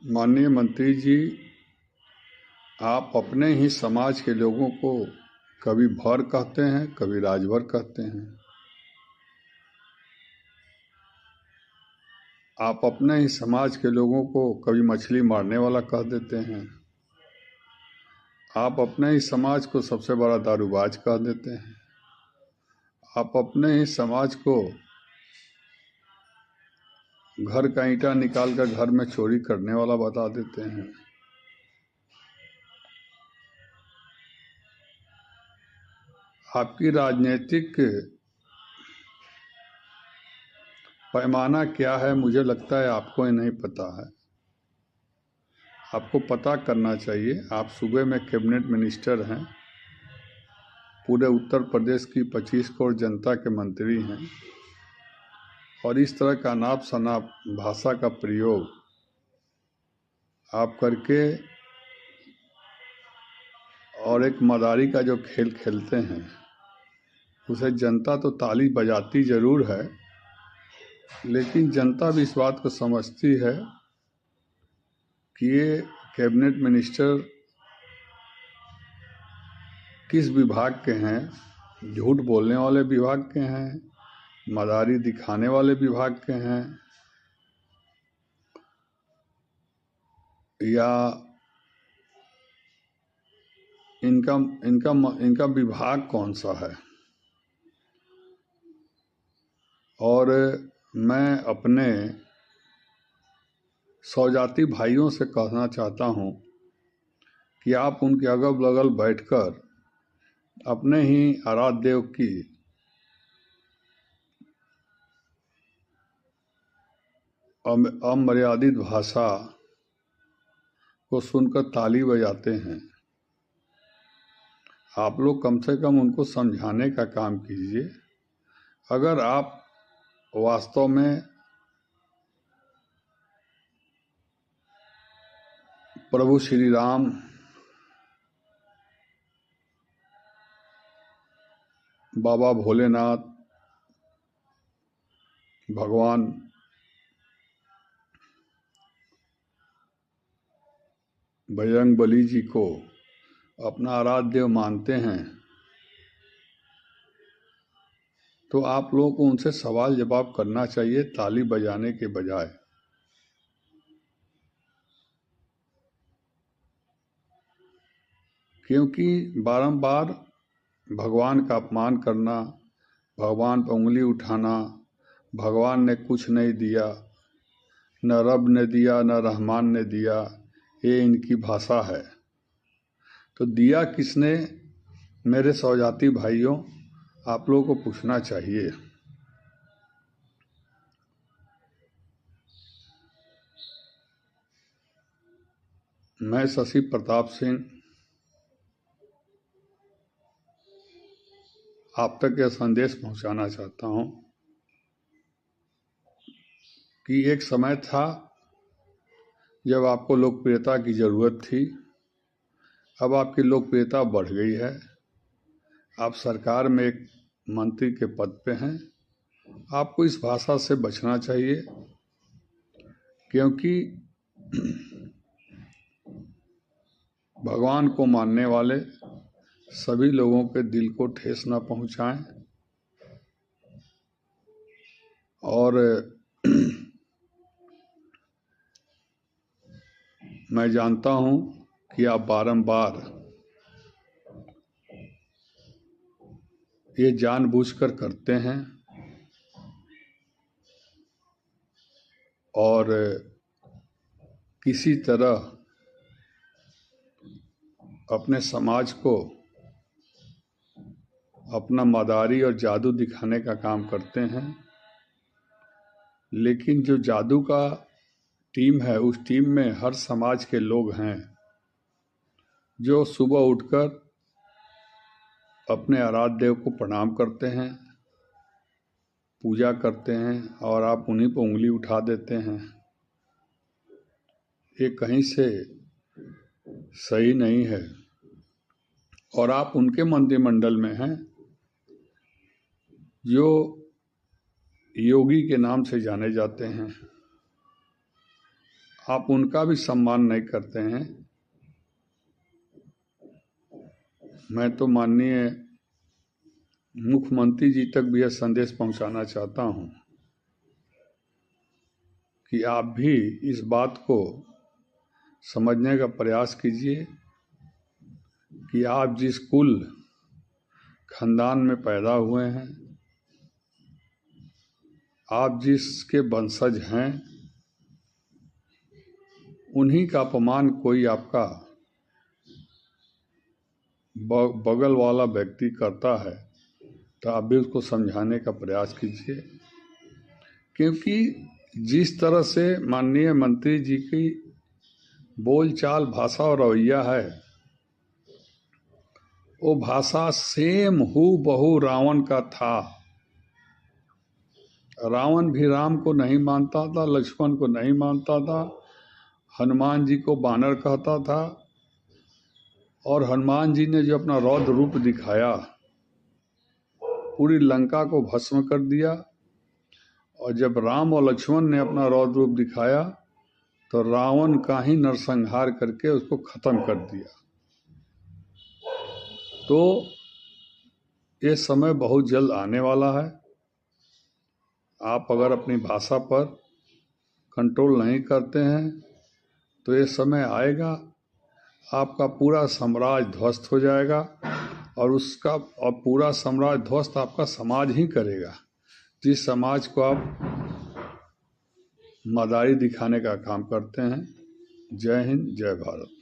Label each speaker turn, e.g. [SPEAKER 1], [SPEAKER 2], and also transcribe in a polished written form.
[SPEAKER 1] माननीय मंत्री जी, आप अपने ही समाज के लोगों को कभी भर कहते हैं, कभी राजभर कहते हैं। आप अपने ही समाज के लोगों को कभी मछली मारने वाला कह देते हैं। आप अपने ही समाज को सबसे बड़ा दारूबाज कह देते हैं। आप अपने ही समाज को घर का ईंटा निकाल कर घर में चोरी करने वाला बता देते हैं। आपकी राजनीतिक पैमाना क्या है, मुझे लगता है आपको ही नहीं पता है। आपको पता करना चाहिए। आप सूबे में कैबिनेट मिनिस्टर हैं, पूरे उत्तर प्रदेश की 25 करोड़ जनता के मंत्री हैं, और इस तरह का अनाप शनाप भाषा का प्रयोग आप करके और एक मदारी का जो खेल खेलते हैं, उसे जनता तो ताली बजाती ज़रूर है, लेकिन जनता भी इस बात को समझती है कि ये कैबिनेट मिनिस्टर किस विभाग के हैं। झूठ बोलने वाले विभाग के हैं, मदारी दिखाने वाले विभाग के हैं, या इनका विभाग कौन सा है। और मैं अपने सौजाती भाइयों से कहना चाहता हूँ कि आप उनके अगल बगल बैठकर अपने ही आराध्य देव की अमर्यादित भाषा को सुनकर ताली बजाते हैं। आप लोग कम से कम उनको समझाने का काम कीजिए। अगर आप वास्तव में प्रभु श्री राम, बाबा भोलेनाथ, भगवान बजरंगबली जी को अपना आराध्य देव मानते हैं, तो आप लोगों को उनसे सवाल जवाब करना चाहिए, ताली बजाने के बजाय। क्योंकि बारंबार भगवान का अपमान करना, भगवान पर उंगली उठाना, भगवान ने कुछ नहीं दिया, न रब ने दिया न रहमान ने दिया, ये इनकी भाषा है। तो दिया किसने? मेरे सौजाती भाइयों, आप लोगों को पूछना चाहिए। मैं शशि प्रताप सिंह आप तक यह संदेश पहुंचाना चाहता हूं कि एक समय था जब आपको लोकप्रियता की ज़रूरत थी। अब आपकी लोकप्रियता बढ़ गई है। आप सरकार में एक मंत्री के पद पे हैं। आपको इस भाषा से बचना चाहिए, क्योंकि भगवान को मानने वाले सभी लोगों के दिल को ठेस न पहुंचाएं। और मैं जानता हूं कि आप बारंबार ये जानबूझकर करते हैं और किसी तरह अपने समाज को अपना मदारी और जादू दिखाने का काम करते हैं। लेकिन जो जादू का टीम है, उस टीम में हर समाज के लोग हैं जो सुबह उठकर अपने आराध्य देव को प्रणाम करते हैं, पूजा करते हैं, और आप उन्हीं पर उंगली उठा देते हैं। ये कहीं से सही नहीं है। और आप उनके मंत्रिमंडल में हैं जो योगी के नाम से जाने जाते हैं। आप उनका भी सम्मान नहीं करते हैं। मैं तो माननीय मुख्यमंत्री जी तक भी यह संदेश पहुंचाना चाहता हूं कि आप भी इस बात को समझने का प्रयास कीजिए कि आप जिस कुल खानदान में पैदा हुए हैं, आप जिसके वंशज हैं, उन्हीं का अपमान कोई आपका बगल वाला व्यक्ति करता है तो आप भी उसको समझाने का प्रयास कीजिए। क्योंकि जिस तरह से माननीय मंत्री जी की बोलचाल, भाषा और रवैया है, वो भाषा सेम हूबहू रावण का था। रावण भी राम को नहीं मानता था, लक्ष्मण को नहीं मानता था, हनुमान जी को बानर कहता था, और हनुमान जी ने जो अपना रौद्र रूप दिखाया, पूरी लंका को भस्म कर दिया। और जब राम और लक्ष्मण ने अपना रौद्र रूप दिखाया तो रावण का ही नरसंहार करके उसको खत्म कर दिया। तो ये समय बहुत जल्द आने वाला है। आप अगर अपनी भाषा पर कंट्रोल नहीं करते हैं तो ये समय आएगा, आपका पूरा साम्राज्य ध्वस्त हो जाएगा, और पूरा साम्राज्य ध्वस्त आपका समाज ही करेगा, जिस समाज को आप मदारी दिखाने का काम करते हैं। जय हिंद, जय भारत।